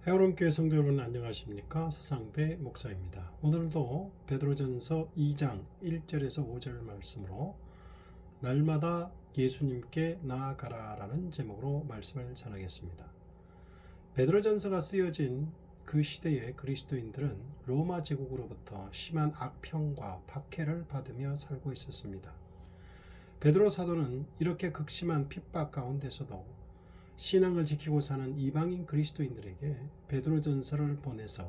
헤어롬교회 성도 여러분 안녕하십니까? 서상배 목사입니다. 오늘도 베드로전서 2장 1절에서 5절 말씀으로 날마다 예수님께 나아가라 라는 제목으로 말씀을 전하겠습니다. 베드로전서가 쓰여진 그 시대의 그리스도인들은 로마 제국으로부터 심한 악평과 박해를 받으며 살고 있었습니다. 베드로 사도는 이렇게 극심한 핍박 가운데서도 신앙을 지키고 사는 이방인 그리스도인들에게 베드로전서를 보내서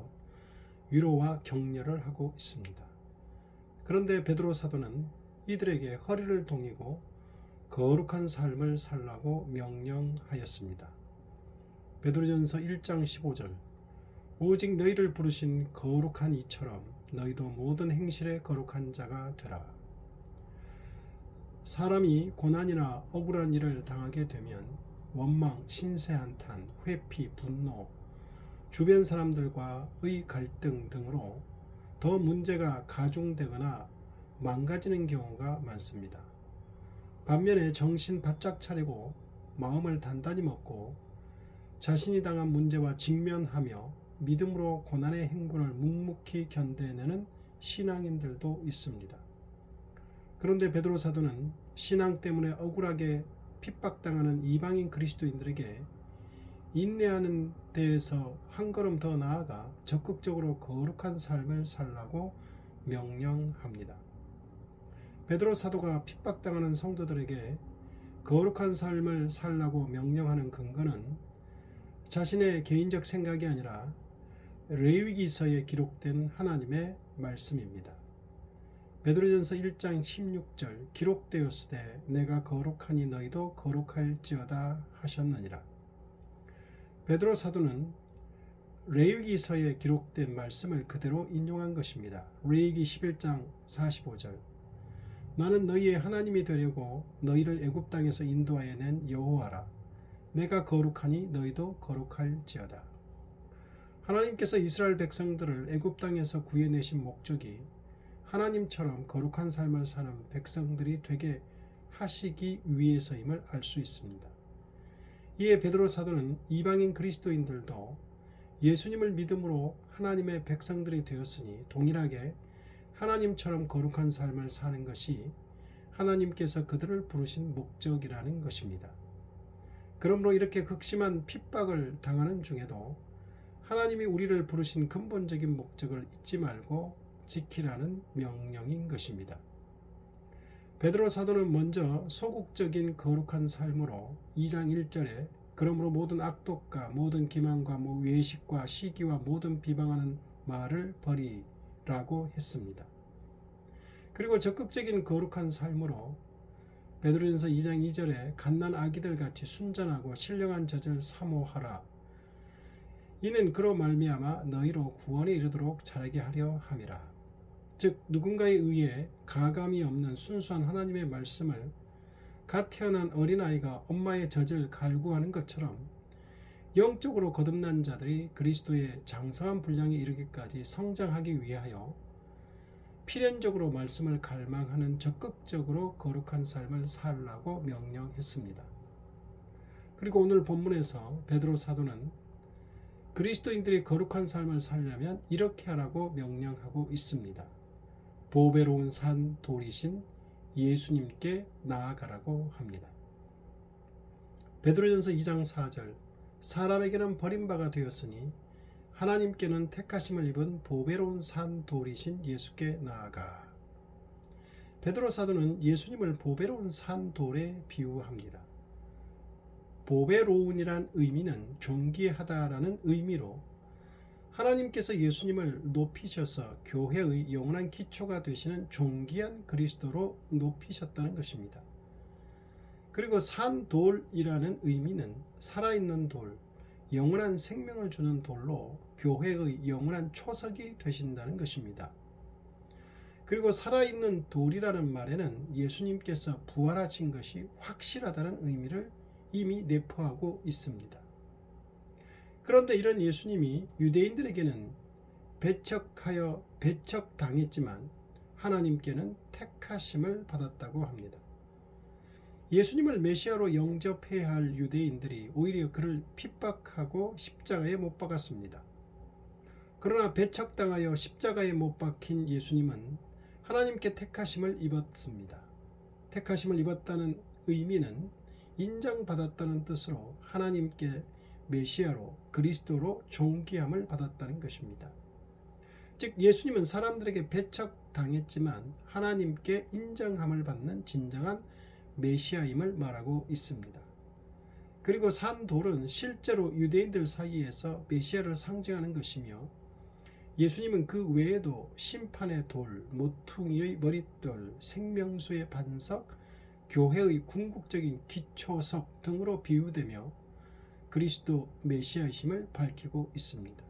위로와 격려를 하고 있습니다. 그런데 베드로 사도는 이들에게 허리를 동이고 거룩한 삶을 살라고 명령하였습니다. 베드로전서 1장 15절 오직 너희를 부르신 거룩한 이처럼 너희도 모든 행실에 거룩한 자가 되라. 사람이 고난이나 억울한 일을 당하게 되면 원망, 신세한탄, 회피, 분노, 주변 사람들과의 갈등 등으로 더 문제가 가중되거나 망가지는 경우가 많습니다. 반면에 정신 바짝 차리고 마음을 단단히 먹고 자신이 당한 문제와 직면하며 믿음으로 고난의 행군을 묵묵히 견뎌내는 신앙인들도 있습니다. 그런데 베드로 사도는 신앙 때문에 억울하게 핍박당하는 이방인 그리스도인들에게 인내하는 데에서 한 걸음 더 나아가 적극적으로 거룩한 삶을 살라고 명령합니다. 베드로 사도가 핍박당하는 성도들에게 거룩한 삶을 살라고 명령하는 근거는 자신의 개인적 생각이 아니라 레위기서에 기록된 하나님의 말씀입니다. 베드로전서 1장 16절 기록되었으되 내가 거룩하니 너희도 거룩할지어다 하셨느니라. 베드로 사도는 레위기서에 기록된 말씀을 그대로 인용한 것입니다. 레위기 11장 45절 나는 너희의 하나님이 되려고 너희를 애굽 땅에서 인도하여 낸 여호와라. 내가 거룩하니 너희도 거룩할지어다. 하나님께서 이스라엘 백성들을 애굽 땅에서 구해내신 목적이 하나님처럼 거룩한 삶을 사는 백성들이 되게 하시기 위해서임을 알 수 있습니다. 이에 베드로 사도는 이방인 그리스도인들도 예수님을 믿음으로 하나님의 백성들이 되었으니 동일하게 하나님처럼 거룩한 삶을 사는 것이 하나님께서 그들을 부르신 목적이라는 것입니다. 그러므로 이렇게 극심한 핍박을 당하는 중에도 하나님이 우리를 부르신 근본적인 목적을 잊지 말고 지키라는 명령인 것입니다. 베드로 사도는 먼저 소극적인 거룩한 삶으로 2장 1절에 그러므로 모든 악독과 모든 기만과 외식과 시기와 모든 비방하는 말을 버리라고 했습니다. 그리고 적극적인 거룩한 삶으로 베드로전서 2장 2절에 갓난 아기들 같이 순전하고 신령한 젖을 사모하라. 이는 그로 말미암아 너희로 구원에 이르도록 자라게 하려 함이라. 즉 누군가에 의해 가감이 없는 순수한 하나님의 말씀을 갓 태어난 어린아이가 엄마의 젖을 갈구하는 것처럼 영적으로 거듭난 자들이 그리스도의 장성한 분량에 이르기까지 성장하기 위하여 필연적으로 말씀을 갈망하는 적극적으로 거룩한 삶을 살라고 명령했습니다. 그리고 오늘 본문에서 베드로 사도는 그리스도인들이 거룩한 삶을 살려면 이렇게 하라고 명령하고 있습니다. 보배로운 산 돌이신 예수님께 나아가라고 합니다. 베드로전서 2장 4절 사람에게는 버림바가 되었으니 하나님께는 택하심을 입은 보배로운 산 돌이신 예수께 나아가. 베드로 사도는 예수님을 보배로운 산 돌에 비유합니다. 보배로운이란 의미는 존귀하다라는 의미로 하나님께서 예수님을 높이셔서 교회의 영원한 기초가 되시는 존귀한 그리스도로 높이셨다는 것입니다. 그리고 산돌이라는 의미는 살아있는 돌, 영원한 생명을 주는 돌로 교회의 영원한 초석이 되신다는 것입니다. 그리고 살아있는 돌이라는 말에는 예수님께서 부활하신 것이 확실하다는 의미를 이미 내포하고 있습니다. 그런데 이런 예수님이 유대인들에게는 배척당했지만 하나님께는 택하심을 받았다고 합니다. 예수님을 메시아로 영접해야 할 유대인들이 오히려 그를 핍박하고 십자가에 못 박았습니다. 그러나 배척당하여 십자가에 못 박힌 예수님은 하나님께 택하심을 입었습니다. 택하심을 입었다는 의미는 인정받았다는 뜻으로 하나님께 메시아로 그리스도로 존귀함을 받았다는 것입니다. 즉 예수님은 사람들에게 배척당했지만 하나님께 인정함을 받는 진정한 메시아임을 말하고 있습니다. 그리고 산 돌은 실제로 유대인들 사이에서 메시아를 상징하는 것이며 예수님은 그 외에도 심판의 돌, 모퉁이의 머릿돌, 생명수의 반석, 교회의 궁극적인 기초석 등으로 비유되며 그리스도 메시아이심을 밝히고 있습니다.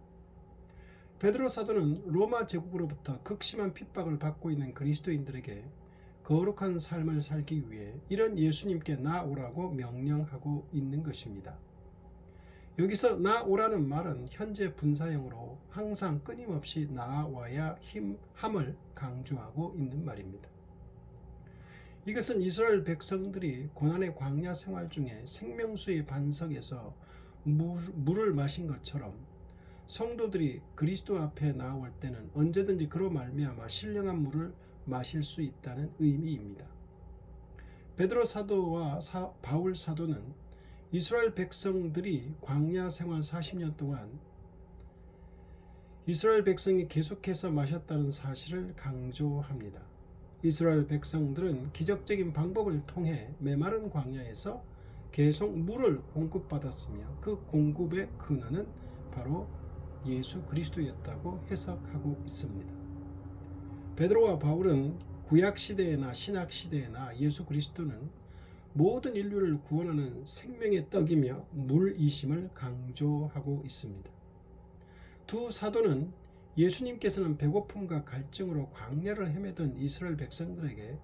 베드로 사도는 로마 제국으로부터 극심한 핍박을 받고 있는 그리스도인들에게 거룩한 삶을 살기 위해 이런 예수님께 나오라고 명령하고 있는 것입니다. 여기서 나오라는 말은 현재 분사형으로 항상 끊임없이 나와야 함을 강조하고 있는 말입니다. 이것은 이스라엘 백성들이 고난의 광야 생활 중에 생명수의 반석에서 물을 마신 것처럼 성도들이 그리스도 앞에 나올 때는 언제든지 그로 말미암아 신령한 물을 마실 수 있다는 의미입니다. 베드로 사도와 바울 사도는 이스라엘 백성들이 광야 생활 40년 동안 이스라엘 백성이 계속해서 마셨다는 사실을 강조합니다. 이스라엘 백성들은 기적적인 방법을 통해 메마른 광야에서 계속 물을 공급받았으며 그 공급의 근원은 바로 예수 그리스도였다고 해석하고 있습니다. 베드로와 바울은 구약시대에나 신약시대에나 예수 그리스도는 모든 인류를 구원하는 생명의 떡이며 물이심을 강조하고 있습니다. 두 사도는 예수님께서는 배고픔과 갈증으로 광야를 헤매던 이스라엘 백성들에게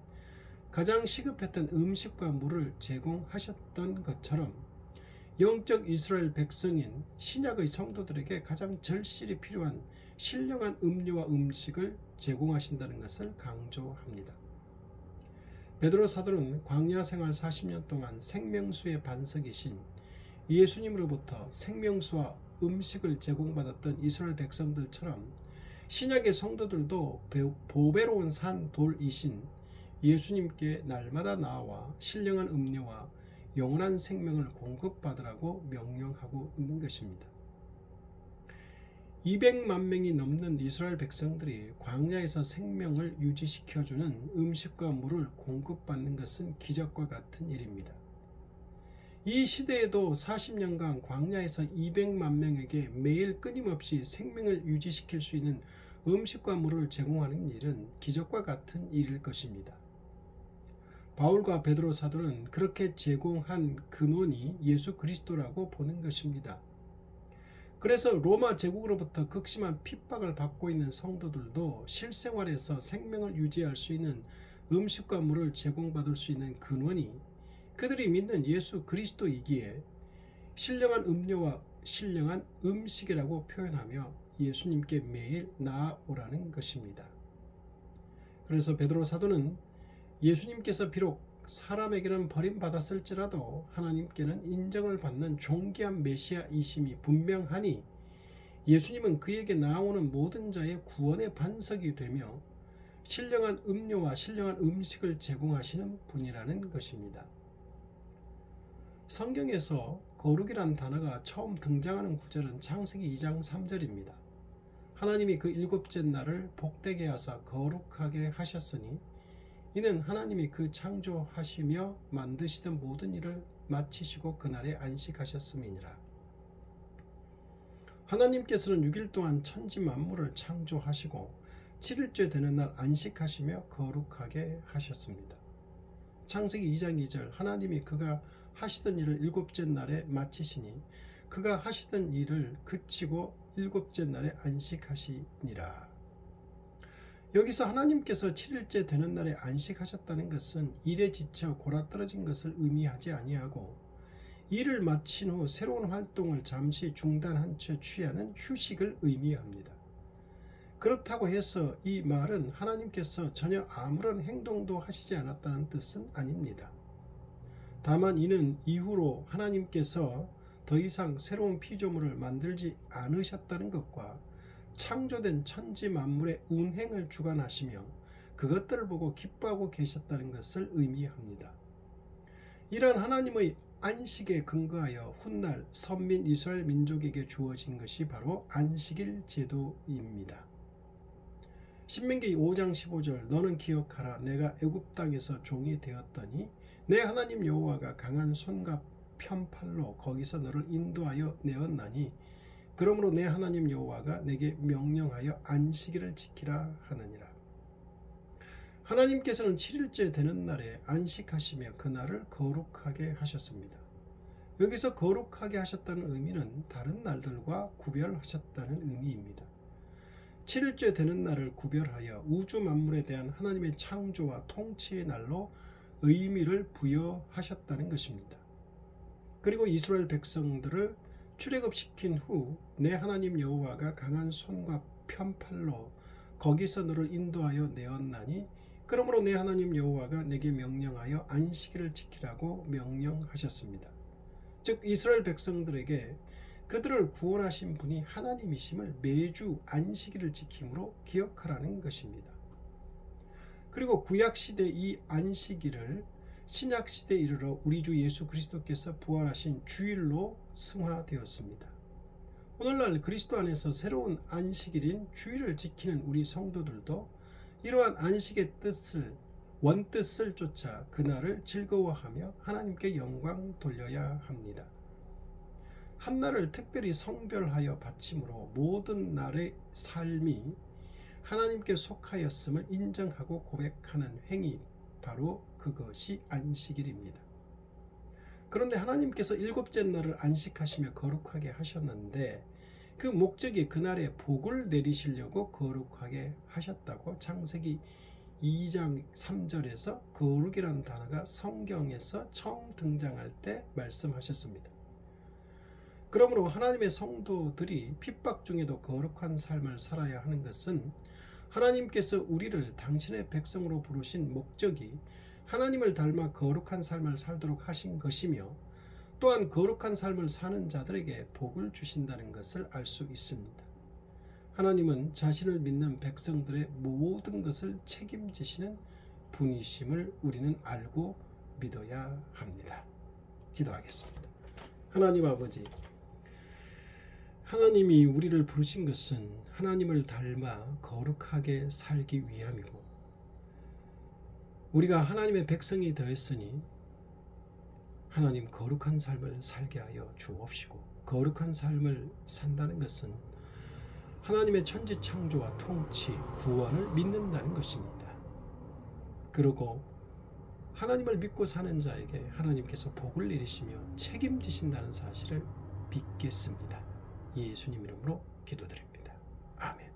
가장 시급했던 음식과 물을 제공하셨던 것처럼 영적 이스라엘 백성인 신약의 성도들에게 가장 절실히 필요한 신령한 음료와 음식을 제공하신다는 것을 강조합니다. 베드로 사도는 광야 생활 40년 동안 생명수의 반석이신 예수님으로부터 생명수와 음식을 제공받았던 이스라엘 백성들처럼 신약의 성도들도 보배로운 산 돌이신 예수님께 날마다 나와 신령한 음료와 영원한 생명을 공급받으라고 명령하고 있는 것입니다. 200만 명이 넘는 이스라엘 백성들이 광야에서 생명을 유지시켜주는 음식과 물을 공급받는 것은 기적과 같은 일입니다. 이 시대에도 40년간 광야에서 200만 명에게 매일 끊임없이 생명을 유지시킬 수 있는 음식과 물을 제공하는 일은 기적과 같은 일일 것입니다. 바울과 베드로 사도는 그렇게 제공한 근원이 예수 그리스도라고 보는 것입니다. 그래서 로마 제국으로부터 극심한 핍박을 받고 있는 성도들도 실생활에서 생명을 유지할 수 있는 음식과 물을 제공받을 수 있는 근원이 그들이 믿는 예수 그리스도이기에 신령한 음료와 신령한 음식이라고 표현하며 예수님께 매일 나아오라는 것입니다. 그래서 베드로 사도는 예수님께서 비록 사람에게는 버림받았을지라도 하나님께는 인정을 받는 존귀한 메시아이심이 분명하니 예수님은 그에게 나오는 모든 자의 구원의 반석이 되며 신령한 음료와 신령한 음식을 제공하시는 분이라는 것입니다. 성경에서 거룩이란 단어가 처음 등장하는 구절은 창세기 2장 3절입니다. 하나님이 그 일곱째 날을 복되게 하사 거룩하게 하셨으니 이는 하나님이 그 창조하시며 만드시던 모든 일을 마치시고 그날에 안식하셨음이니라. 하나님께서는 6일 동안 천지 만물을 창조하시고 7일째 되는 날 안식하시며 거룩하게 하셨습니다. 창세기 2장 2절 하나님이 그가 하시던 일을 일곱째 날에 마치시니 그가 하시던 일을 그치고 일곱째 날에 안식하시니라. 여기서 하나님께서 7일째 되는 날에 안식하셨다는 것은 일에 지쳐 골아떨어진 것을 의미하지 아니하고 일을 마친 후 새로운 활동을 잠시 중단한 채 취하는 휴식을 의미합니다. 그렇다고 해서 이 말은 하나님께서 전혀 아무런 행동도 하시지 않았다는 뜻은 아닙니다. 다만 이는 이후로 하나님께서 더 이상 새로운 피조물을 만들지 않으셨다는 것과 창조된 천지 만물의 운행을 주관하시며 그것들을 보고 기뻐하고 계셨다는 것을 의미합니다. 이러한 하나님의 안식에 근거하여 훗날 선민 이스라엘 민족에게 주어진 것이 바로 안식일 제도입니다. 신명기 5장 15절 너는 기억하라 내가 애굽 땅에서 종이 되었더니 내 하나님 여호와가 강한 손과 편팔로 거기서 너를 인도하여 내었나니 그러므로 내 하나님 여호와가 내게 명령하여 안식일을 지키라 하느니라. 하나님께서는 7일째 되는 날에 안식하시며 그날을 거룩하게 하셨습니다. 여기서 거룩하게 하셨다는 의미는 다른 날들과 구별하셨다는 의미입니다. 7일째 되는 날을 구별하여 우주 만물에 대한 하나님의 창조와 통치의 날로 의미를 부여하셨다는 것입니다. 그리고 이스라엘 백성들을 출애굽시킨 후 내 하나님 여호와가 강한 손과 편팔로 거기서 너를 인도하여 내었나니 그러므로 내 하나님 여호와가 내게 명령하여 안식일을 지키라고 명령하셨습니다. 즉 이스라엘 백성들에게 그들을 구원하신 분이 하나님이심을 매주 안식일을 지킴으로 기억하라는 것입니다. 그리고 구약시대 이 안식일을 신약시대에 이르러 우리 주 예수 그리스도께서 부활하신 주일로 승화되었습니다. 오늘날 그리스도 안에서 새로운 안식일인 주일을 지키는 우리 성도들도 이러한 안식의 뜻을 원뜻을 쫓아 그날을 즐거워하며 하나님께 영광 돌려야 합니다. 한날을 특별히 성별하여 바침으로 모든 날의 삶이 하나님께 속하였음을 인정하고 고백하는 행위, 바로 그것이 안식일입니다. 그런데 하나님께서 일곱째 날을 안식하시며 거룩하게 하셨는데 그 목적이 그날에 복을 내리시려고 거룩하게 하셨다고 창세기 2장 3절에서 거룩이라는 단어가 성경에서 처음 등장할 때 말씀하셨습니다. 그러므로 하나님의 성도들이 핍박 중에도 거룩한 삶을 살아야 하는 것은 하나님께서 우리를 당신의 백성으로 부르신 목적이 하나님을 닮아 거룩한 삶을 살도록 하신 것이며 또한 거룩한 삶을 사는 자들에게 복을 주신다는 것을 알 수 있습니다. 하나님은 자신을 믿는 백성들의 모든 것을 책임지시는 분이심을 우리는 알고 믿어야 합니다. 기도하겠습니다. 하나님 아버지, 하나님이 우리를 부르신 것은 하나님을 닮아 거룩하게 살기 위함이고 우리가 하나님의 백성이 되었으니 하나님 거룩한 삶을 살게 하여 주옵시고 거룩한 삶을 산다는 것은 하나님의 천지 창조와 통치, 구원을 믿는다는 것입니다. 그리고 하나님을 믿고 사는 자에게 하나님께서 복을 내리시며 책임지신다는 사실을 믿겠습니다. 예수님 이름으로 기도드립니다. 아멘.